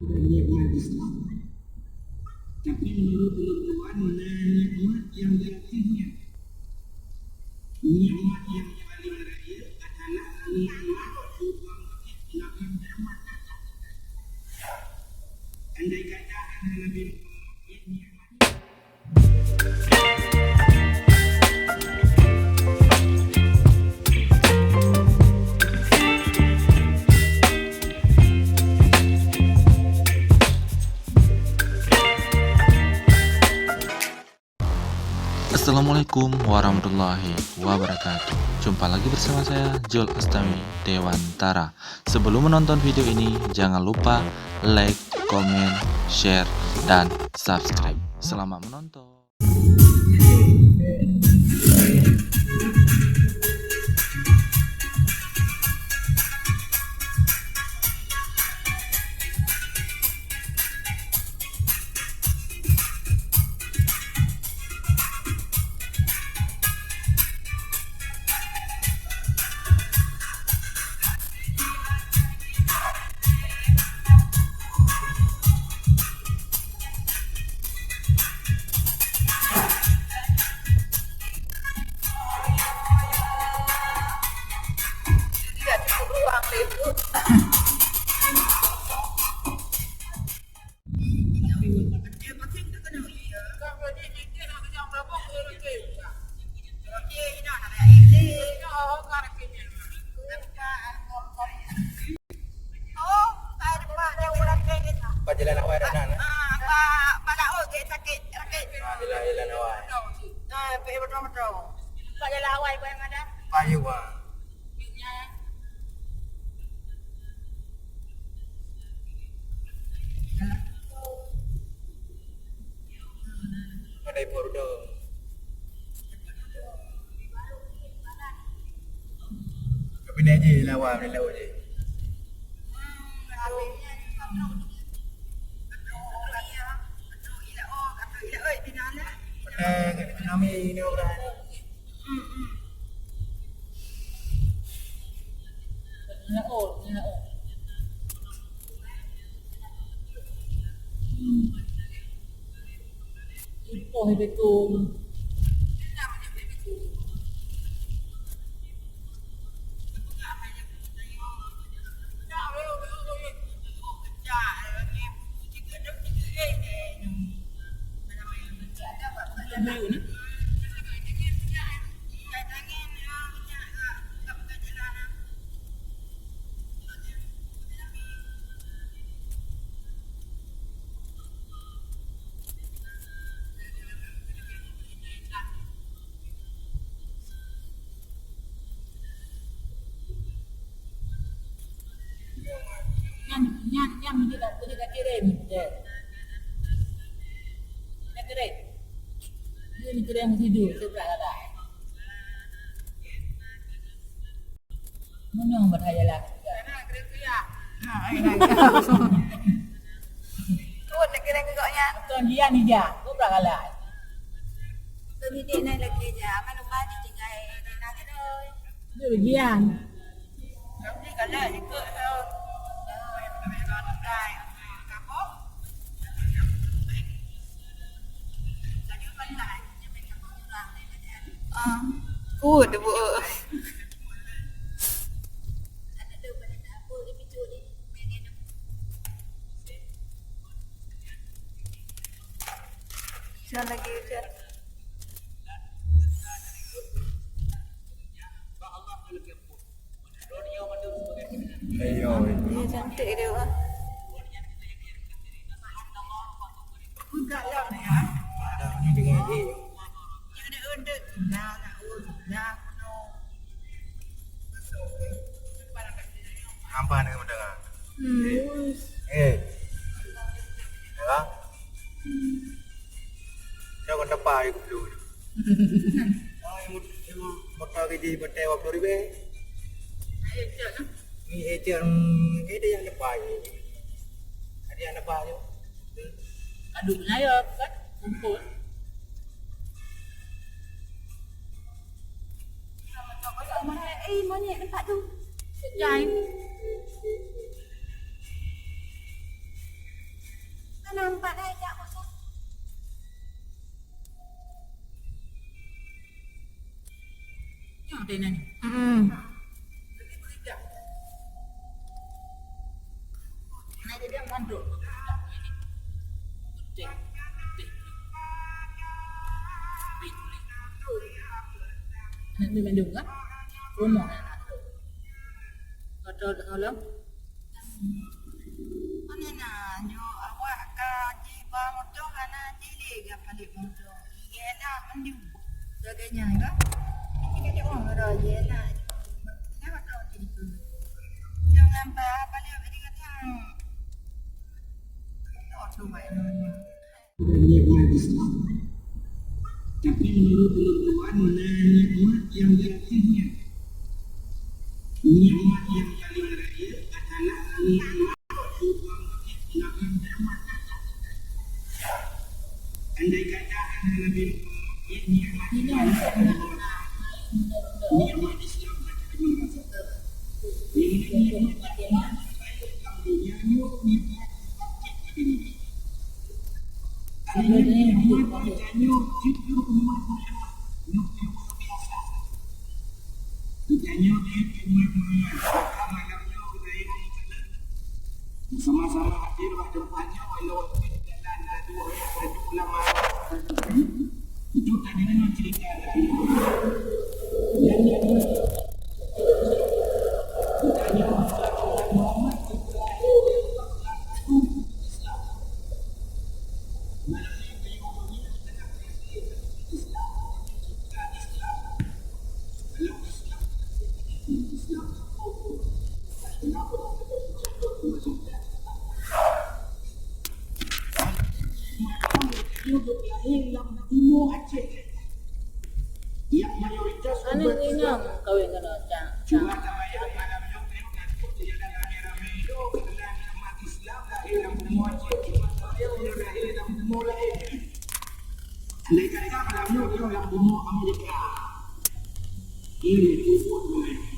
nikmat Islam. Tapi menurut tuan-tuan, nikmat yang lebihnya, nikmat yang paling raya adalah nikmat Tuhan Nabi Muhammad. Andai kata ada Nabi Muhammad, nikmat. Assalamualaikum warahmatullahi wabarakatuh. Jumpa lagi bersama saya Jul Astami Dewantara. Sebelum menonton video ini, jangan lupa like, komen, share, dan subscribe. Selamat menonton. Jalan awal dah nak. Pada okey sakit. Jalan awal. Pergi betul-betul. Pak jalan awal pun yang ada. Payu ah. Ada bordo. Tapi ni je lawan ni lawan je. Kami ni orang. Nyam dia dah kirim je. Dah kirim. Dia ni kirim tidur sebelah lah. Mana buat haya lah. Tu nak kira gegaknya. Tuan dia ni dia. Kau berapa lah. Tu ni dia naik lagi je. Akan rumah ni tinggal dia nak kena. Dia bagian. Kamu ni kalau ikut Good bu. Jangan lagi ujar. Ayo. Dia cantik dia. Budak lah ni ah. Ni dengan dia. Dia ada undur. Nah, nah, no. Apa nak mendengar? Ya. Jangan dapat aku dulu. Motor kerja betul waktu ribe. Ni ejen kita yang dapat. Ada yang dapat je. Aduknya ya kan. Kumpul. Mana tempat tu? Sejai. nampak dah ajak pasal. Yang tena ni. Nah, dia manduk. Anak dia manduk kan? Rumah anak tu. Kata kalau Mana nak jo awak ka jiba motor kana jile ga balik motor. Iyalah mandu. Jaganya kan? Ini dia orang ada iyalah. Kenapa kau jadi tu? Jangan balik balik kata. Oh, tu baik. nikmat Islam. Tapi menurut penentuan nikmat yang yakinnya, nikmat yang paling raya adalah nikmat Tuhan Nabi Muhammad. Andai kata ada Nabi Muhammad, nikmat nikmat Islam sama-sama hadir pada tempatnya walau dalam dua ulama itu tadi dengan cerita yang yang mayoritas anak ni nak kahwin kena cak. cuma tabayang malam yang putih dan ramai-ramai itu adalah umat Islam lahir dalam semua umat Islam lahir dalam semua lahir. Andai kata malamnya dia dalam semua Amerika, ini tubuh mereka.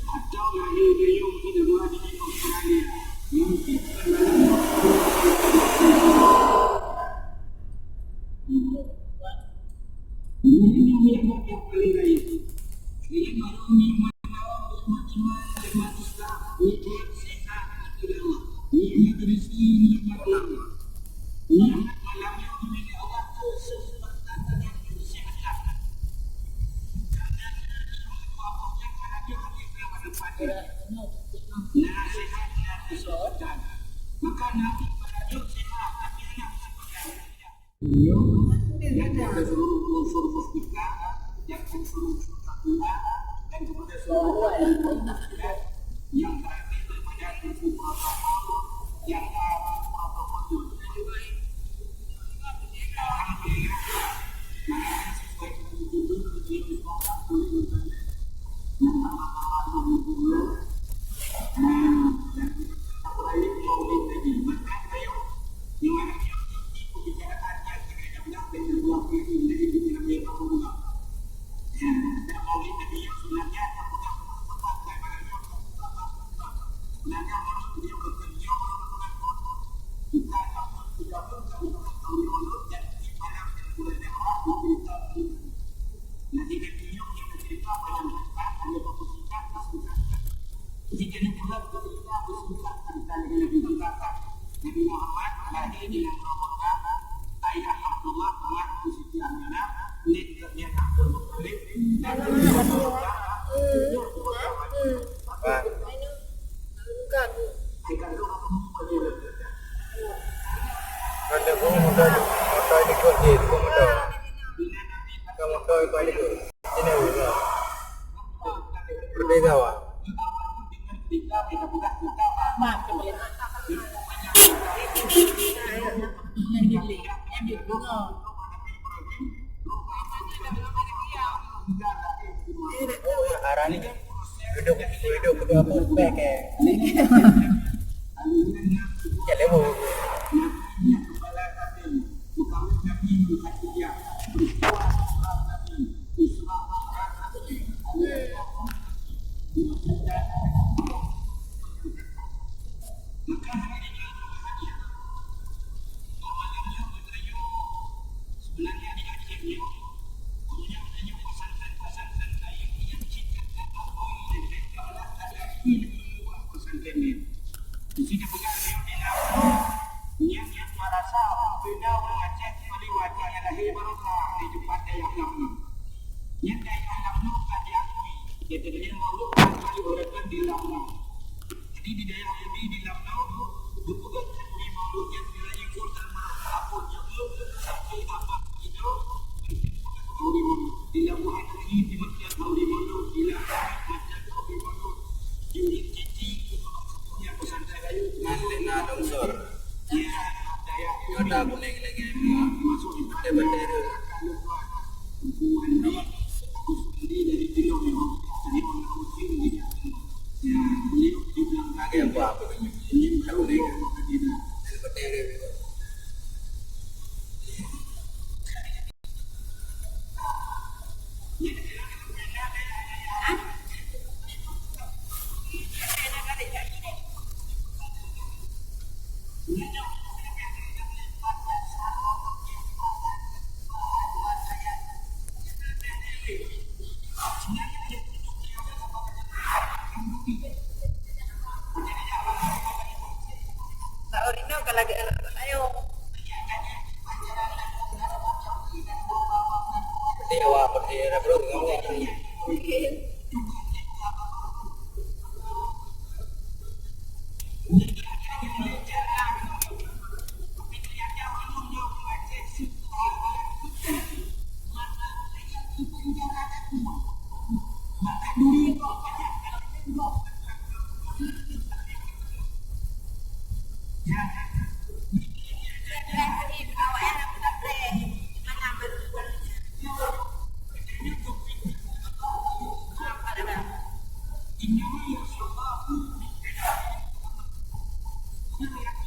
Atau lahir dia yang tidak berada di Australia, mungkin nikmat yang paling raya. Ini baru nikmat nikmat Islam, nikmat sehat agama, nikmat rezeki, nikmat lama, nikmat malam yang dimiliki Allah kesempatan dengan kesehatan. Karena Allah yang ada hadir pada pada nasihat dan kesehatan. Maka Nabi pada sehat tapi anak yang ada seluruh unsur kita, yang unsur kita dan kepada seluruh yang berarti kepada unsur protokol yang protokol alhamdulillah sesuai jika pula kita bersumpah tentang Nabi Muhammad lahir di Ramadhan ayah Abdullah anak Siti Aminah nikahnya Abdul Muttalib dan Ada pun motor di kunci, pun motor. Kalau motor itu ada tu. Ini juga. Berbeza wah. Mak boleh. Yang gile, yang dia bunga. Oh, arah ni duduk kedua pun back eh. Ya lemo. Jika pengaruh di dalam yang merasa bina mengacak melewati yang lahir barokah di tempat yang lama. Yang dari alam nuka diakui, kita dengan maulud kali orang di lama. Jadi di daerah ini di lama, bukan di maulud yang wilayah kota apapun juga sampai apa itu. Di lama ini di macam maulud di lama macam maulud unit cici yang pesantren kayu Nanti nak longsor. ya daya Ada kuning lagi. Ada bendera. Lagi apa? Ada kuning. Ada bendera. Tak orino kalau lagi ayo. Bendera bro, kamu lagi. Ini